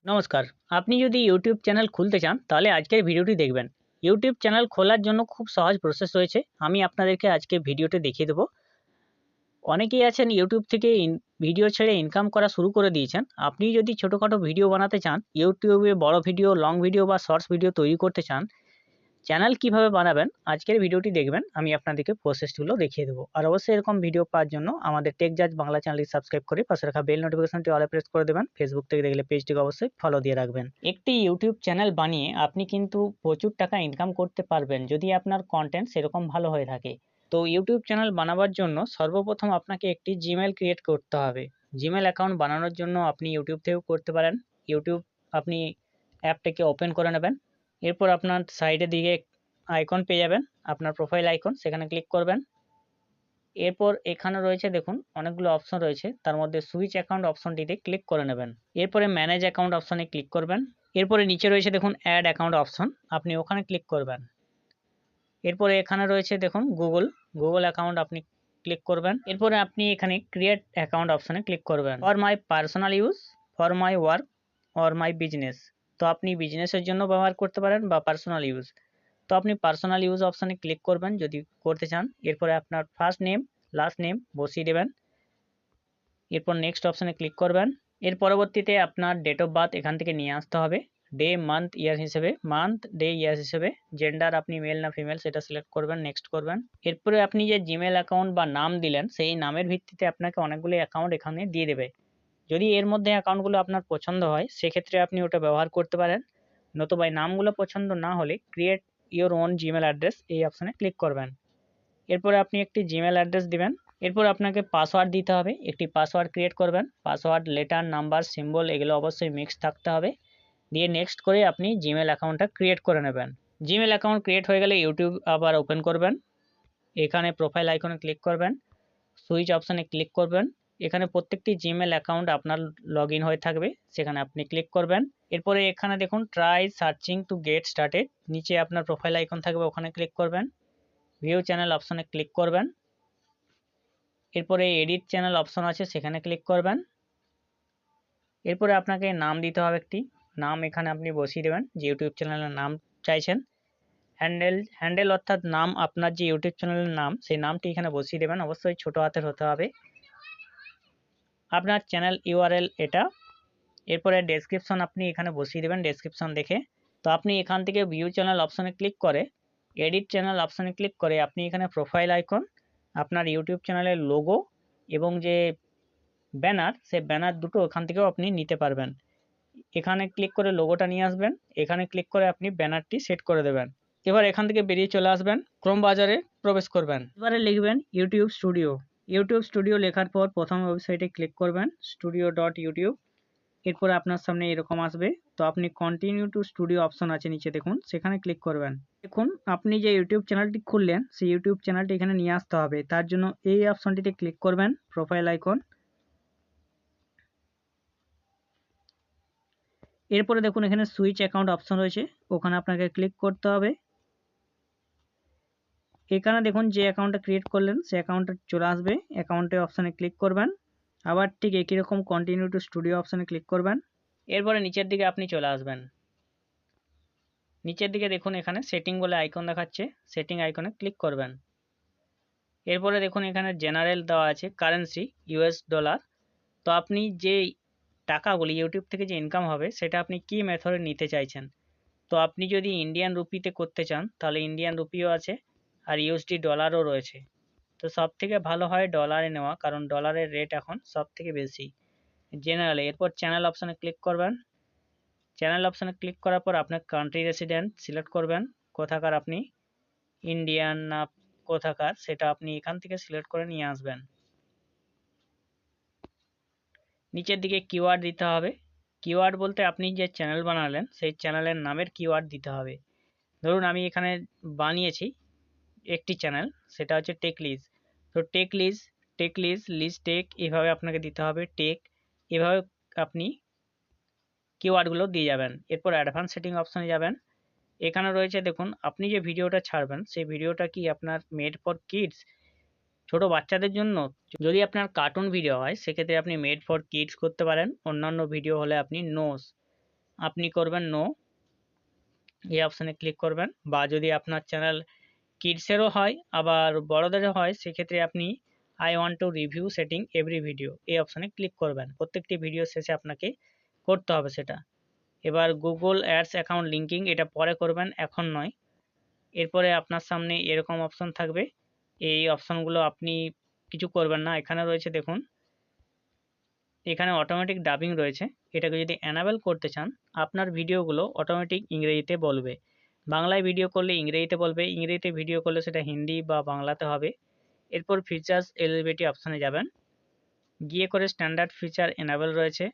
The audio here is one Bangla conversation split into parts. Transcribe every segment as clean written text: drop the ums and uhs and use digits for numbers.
নমস্কার। আপনি যদি ইউটিউব চ্যানেল খুলতে চান তাহলে আজকের ভিডিওটি দেখবেন। ইউটিউব চ্যানেল খোলার জন্য খুব সহজ প্রসেস রয়েছে। আমি আপনাদেরকে আজকে ভিডিওতে দেখিয়ে দেব। অনেকেই আছেন ইউটিউব থেকে ভিডিও ছেড়ে ইনকাম করা শুরু করে দিয়েছেন। আপনি যদি ছোটখাটো ভিডিও বানাতে চান, ইউটিউবে বড় ভিডিও, লং ভিডিও বা শর্টস ভিডিও তৈরি করতে চান, চ্যানেল কিভাবে বানাবেন আজকের ভিডিওটি দেখবেন। আমি আপনাদেরকে প্রসেসগুলো দেখিয়ে দেবো। আর অবশ্যই এরকম ভিডিও পাওয়ার জন্য আমাদের টেক জাজ বাংলা চ্যানেলটি সাবস্ক্রাইব করে পাশে রাখা বেল নোটিফিকেশনটি অলে প্রেস করে দেবেন। ফেসবুক থেকে দেখলে পেজটিকে অবশ্যই ফলো দিয়ে রাখবেন। একটি ইউটিউব চ্যানেল বানিয়ে আপনি কিন্তু প্রচুর টাকা ইনকাম করতে পারবেন যদি আপনার কন্টেন্ট সেরকম ভালো হয়ে থাকে। তো ইউটিউব চ্যানেল বানাবার জন্য সর্বপ্রথম আপনাকে একটি জিমেল ক্রিয়েট করতে হবে। জিমেল অ্যাকাউন্ট বানানোর জন্য আপনি ইউটিউব থেকেও করতে পারেন। ইউটিউব আপনি অ্যাপটাকে ওপেন করে নেবেন। এরপর আপনার সাইডের দিকে আইকন পেয়ে যাবেন, আপনার প্রোফাইল আইকন, সেখানে ক্লিক করবেন। এরপর এখানে রয়েছে দেখুন অনেকগুলো অপশন রয়েছে, তার মধ্যে সুইচ অ্যাকাউন্ট অপশনটিতে ক্লিক করে নেবেন। এরপরে ম্যানেজ অ্যাকাউন্ট অপশনে ক্লিক করবেন। এরপরে নিচে রয়েছে দেখুন অ্যাড অ্যাকাউন্ট অপশন, আপনি ওখানে ক্লিক করবেন। এরপরে এখানে রয়েছে দেখুন গুগল অ্যাকাউন্ট, আপনি ক্লিক করবেন। এরপরে আপনি এখানে ক্রিয়েট অ্যাকাউন্ট অপশনে ক্লিক করবেন। For my personal use, for my work, or my business. তো আপনি বিজনেসের জন্য ব্যবহার করতে পারেন বা পার্সোনাল ইউজ। তো আপনি পার্সোনাল ইউজ অপশানে ক্লিক করবেন যদি করতে চান। এরপরে আপনার ফার্স্ট নেম, লাস্ট নেম বসিয়ে দেবেন। এরপর নেক্সট অপশানে ক্লিক করবেন। এর পরবর্তীতে আপনার ডেট অফ বার্থ এখান থেকে নিয়ে আসতে হবে, ডে মান্থ ইয়ার হিসেবে, মান্থ ডে ইয়ার হিসেবে। জেন্ডার আপনি মেল না ফিমেল সেটা সিলেক্ট করবেন, নেক্সট করবেন। এরপরে আপনি যে জিমেল অ্যাকাউন্ট বা নাম দিলেন সেই নামের ভিত্তিতে আপনাকে অনেকগুলো অ্যাকাউন্ট এখানে দিয়ে দেবে। যদি এর মধ্যে অ্যাকাউন্টগুলো আপনার পছন্দ হয় সেক্ষেত্রে আপনি ওটা ব্যবহার করতে পারেন, নতুবা এই নামগুলো পছন্দ না হলে create your own Gmail address এই অপশানে ক্লিক করবেন। এরপরে আপনি একটি জিমেল অ্যাড্রেস দিবেন। এরপর আপনাকে পাসওয়ার্ড দিতে হবে, একটি পাসওয়ার্ড ক্রিয়েট করবেন। পাসওয়ার্ড লেটার, নাম্বার, সিম্বল এগুলো অবশ্যই মিক্স থাকতে হবে। দিয়ে নেক্সট করে আপনি জিমেল অ্যাকাউন্টটা ক্রিয়েট করে নেবেন। জিমেল অ্যাকাউন্ট ক্রিয়েট হয়ে গেলে ইউটিউব আবার ওপেন করবেন। এখানে প্রোফাইল আইকনে ক্লিক করবেন, সুইচ অপশানে ক্লিক করবেন। এখানে প্রত্যেকটি জিমেল অ্যাকাউন্ট আপনার লগ ইন হয়ে থাকবে, সেখানে আপনি ক্লিক করবেন। এরপরে এখানে দেখুন try searching to get started, নিচে আপনার প্রোফাইল আইকন থাকবে, ওখানে ক্লিক করবেন। ভিউ চ্যানেল অপশানে ক্লিক করবেন। এরপরে এডিট চ্যানেল অপশন আছে, সেখানে ক্লিক করবেন। এরপরে আপনাকে নাম দিতে হবে, একটি নাম এখানে আপনি বসিয়ে দেবেন যে ইউটিউব চ্যানেলের নাম চাইছেন। হ্যান্ডেল অর্থাৎ নাম, আপনার যে ইউটিউব চ্যানেলের নাম সেই নামটি এখানে বসিয়ে দেবেন, অবশ্যই ছোট হাতের হতে হবে। আপনার চ্যানেল ইউআরএল এটা। এরপরে ডেসক্রিপশন আপনি এখানে বসিয়ে দেবেন ডেসক্রিপশন দেখে। তো আপনি এখান থেকে ভিউ চ্যানেল অপশনে ক্লিক করে এডিট চ্যানেল অপশনে ক্লিক করে আপনি এখানে প্রোফাইল আইকন, আপনার ইউটিউব চ্যানেলের লোগো এবং যে ব্যানার, সেই ব্যানার দুটো ওখান থেকেও আপনি নিতে পারবেন। এখানে ক্লিক করে লোগোটা নিয়ে আসবেন, এখানে ক্লিক করে আপনি ব্যানারটি সেট করে দেবেন। এবার এখান থেকে বেরিয়ে চলে আসবেন, ক্রোম বাজারে প্রবেশ করবেন। এবারে লিখবেন ইউটিউব স্টুডিও। ইউটিউব স্টুডিও লেখার পর প্রথম ওয়েবসাইটে ক্লিক করবেন, studio.youtube। এরপরে আপনার সামনে এরকম আসবে। তো আপনি কন্টিনিউ টু স্টুডিও অপশন আছে নিচে দেখুন, সেখানে ক্লিক করবেন। দেখুন আপনি যে ইউটিউব চ্যানেলটি খুললেন সেই ইউটিউব চ্যানেলটি এখানে নিয়ে আসতে হবে, তার জন্য এই অপশনটিতে ক্লিক করবেন, প্রোফাইল আইকন। এরপরে দেখুন এখানে সুইচ অ্যাকাউন্ট অপশন রয়েছে, ওখানে আপনাকে ক্লিক করতে হবে। এখানে দেখুন যে অ্যাকাউন্টটা ক্রিয়েট করলেন সেই অ্যাকাউন্টটা চলে আসবে, অ্যাকাউন্টে অপশানে ক্লিক করবেন। আবার ঠিক একই রকম কন্টিনিউ টু স্টুডিও অপশানে ক্লিক করবেন। এরপরে নিচের দিকে আপনি চলে আসবেন। নিচের দিকে দেখুন এখানে সেটিং বলে আইকন দেখাচ্ছে, সেটিং আইকনে ক্লিক করবেন। এরপরে দেখুন এখানে জেনারেল দেওয়া আছে, কারেন্সি ইউএস ডলার। তো আপনি যে টাকাগুলি ইউটিউব থেকে যে ইনকাম হবে সেটা আপনি কি মেথডে নিতে চাইছেন। তো আপনি যদি ইন্ডিয়ান রুপিতে করতে চান তাহলে ইন্ডিয়ান রুপিও আছে, আর ইউএসডি ডলারও রয়েছে। তো সব থেকে ভালো হয় ডলারে নেওয়া, কারণ ডলারের রেট এখন সব থেকে বেশি। জেনারেলে এরপর চ্যানেল অপশানে ক্লিক করবেন। চ্যানেল অপশানে ক্লিক করার পর আপনার কান্ট্রি রেসিডেন্ট সিলেক্ট করবেন, কোথাকার আপনি, ইন্ডিয়ান না কোথাকার সেটা আপনি এখান থেকে সিলেক্ট করে নিয়ে আসবেন। নিচের দিকে কিওয়ার্ড দিতে হবে। কিওয়ার্ড বলতে আপনি যে চ্যানেল বানালেন সেই চ্যানেলের নামের কিওয়ার্ড দিতে হবে। ধরুন আমি এখানে বানিয়েছি একটি চ্যানেল, সেটা হচ্ছে টেকলিজ। তো টেকলিজ লিজ টেক এভাবে আপনাকে দিতে হবে, টেক এভাবে আপনি কিওয়ার্ডগুলো দিয়ে যাবেন। এরপর অ্যাডভান্স সেটিং অপশানে যাবেন। এখানে রয়েছে দেখুন আপনি যে ভিডিওটা ছাড়বেন সেই ভিডিওটা কি আপনার মেড ফর কিডস, ছোট বাচ্চাদের জন্য। যদি আপনার কার্টুন ভিডিও হয় সেক্ষেত্রে আপনি মেড ফর কিডস করতে পারেন, অন্যান্য ভিডিও হলে আপনি নোস। আপনি করবেন নো, এই অপশানে ক্লিক করবেন। বা যদি আপনার চ্যানেল কিডসেরও হয় আবার বড়দেরও হয়, সেক্ষেত্রে আপনি I want to review setting every video এই অপশানে ক্লিক করবেন। প্রত্যেকটি ভিডিও শেষে আপনাকে করতে হবে সেটা। এবার গুগল অ্যাডস অ্যাকাউন্ট লিঙ্কিং এটা পরে করবেন, এখন নয়। এরপরে আপনার সামনে এরকম অপশন থাকবে, এই অপশনগুলো আপনি কিছু করবেন না। এখানে রয়েছে দেখুন, এখানে অটোমেটিক ডাবিং রয়েছে, এটাকে যদি অ্যানাবেল করতে চান আপনার ভিডিওগুলো অটোমেটিক ইংরেজিতে বলবে। বাংলায় ভিডিও করলে ইংরেজিতে বলবে, ইংরেজিতে ভিডিও করলে সেটা হিন্দি বা বাংলাতে হবে। এরপর ফিচার্স এলিজিবিলিটি অপশানে যাবেন, গিয়ে করে স্ট্যান্ডার্ড ফিচার এনাবেল রয়েছে,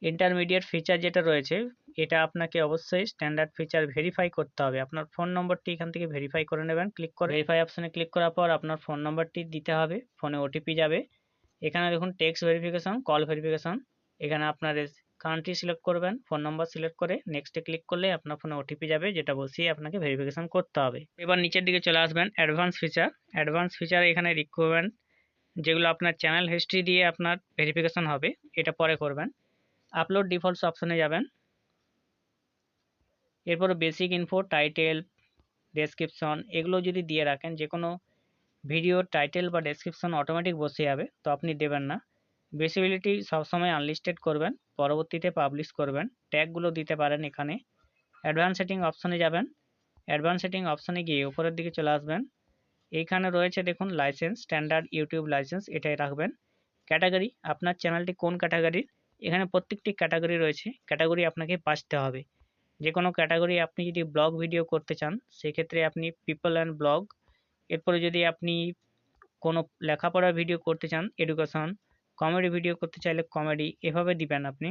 ইন্টারমিডিয়েট ফিচার যেটা রয়েছে এটা আপনাকে অবশ্যই স্ট্যান্ডার্ড ফিচার ভেরিফাই করতে হবে। আপনার ফোন নম্বরটি এখান থেকে ভেরিফাই করে নেবেন, ক্লিক করে ভেরিফাই অপশানে ক্লিক করার পর আপনার ফোন নম্বরটি দিতে হবে, ফোনে ওটিপি যাবে। এখানে দেখুন টেক্সট ভেরিফিকেশন, কল ভেরিফিকেশন, এখানে আপনার কান্ট্রি সিলেক্ট করবেন, ফোন নম্বর সিলেক্ট করে নেক্সটে ক্লিক করলে আপনার ফোনে ওটিপি যাবে, যেটা বসিয়ে আপনাকে ভেরিফিকেশন করতে হবে। এবার নিচের দিকে চলে আসবেন, অ্যাডভান্স ফিচার। অ্যাডভান্স ফিচার এখানে রিকোয়ারমেন্ট যেগুলো আপনার চ্যানেল হিস্ট্রি দিয়ে আপনার ভেরিফিকেশন হবে, এটা পরে করবেন। আপলোড ডিফল্টস অপশানে যাবেন, এরপর বেসিক ইনফো, টাইটেল, ডেসক্রিপশন এগুলো যদি দিয়ে রাখেন, যে কোনো ভিডিও টাইটেল বা ডেসক্রিপশন অটোমেটিক বসে যাবে, তো আপনি দেবেন না। ভিজিবিলিটি সবসময় আনলিস্টেড করবেন, পরবর্তীতে পাবলিশ করবেন। ট্যাগগুলো দিতে পারেন এখানে। অ্যাডভান্স সেটিং অপশানে যাবেন, অ্যাডভান্স সেটিং অপশানে গিয়ে উপরের দিকে চলে আসবেন, এইখানে রয়েছে দেখুন লাইসেন্স, স্ট্যান্ডার্ড ইউটিউব লাইসেন্স, এটাই রাখবেন। ক্যাটাগরি, আপনার চ্যানেলটি কোন ক্যাটাগরির, এখানে প্রত্যেকটি ক্যাটাগরি রয়েছে, ক্যাটাগরি আপনাকে বাছতে হবে। যে কোনো ক্যাটাগরি, আপনি যদি ব্লগ ভিডিও করতে চান সেক্ষেত্রে আপনি পিপল অ্যান্ড ব্লগ, এরপরে যদি আপনি কোনো লেখাপড়ার ভিডিও করতে চান এডুকেশন, কমেডি ভিডিও করতে চাইলে কমেডি, এভাবে দিবেন আপনি।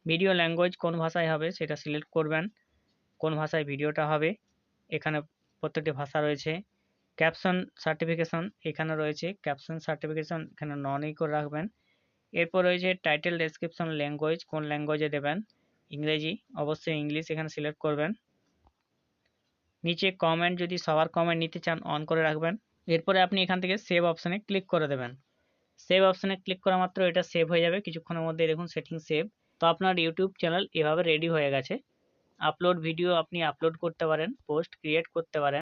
ভিডিও ল্যাঙ্গুয়েজ কোন ভাষায় হবে সেটা সিলেক্ট করবেন, কোন ভাষায় ভিডিওটা হবে, এখানে প্রত্যেকটি ভাষা রয়েছে। ক্যাপশন সার্টিফিকেশন এখানে রয়েছে, ক্যাপশন সার্টিফিকেশন এখানে ননই করে রাখবেন। এরপর রয়েছে টাইটেল ডেসক্রিপশন ল্যাঙ্গুয়েজ, কোন ল্যাঙ্গুয়েজে দেবেন, ইংরেজি, অবশ্যই ইংলিশ এখানে সিলেক্ট করবেন। নিচে কমেন্ট, যদি সবার কমেন্ট নিতে চান অন করে রাখবেন। এরপরে আপনি এখান থেকে সেভ অপশানে ক্লিক করে দেবেন। সেভ অপশানে ক্লিক করা মাত্র এটা সেভ হয়ে যাবে, কিছুক্ষণের মধ্যে দেখুন সেটিং সেভ। তো আপনার ইউটিউব চ্যানেল এভাবে রেডি হয়ে গেছে। আপলোড ভিডিও আপনি আপলোড করতে পারেন, পোস্ট ক্রিয়েট করতে পারেন।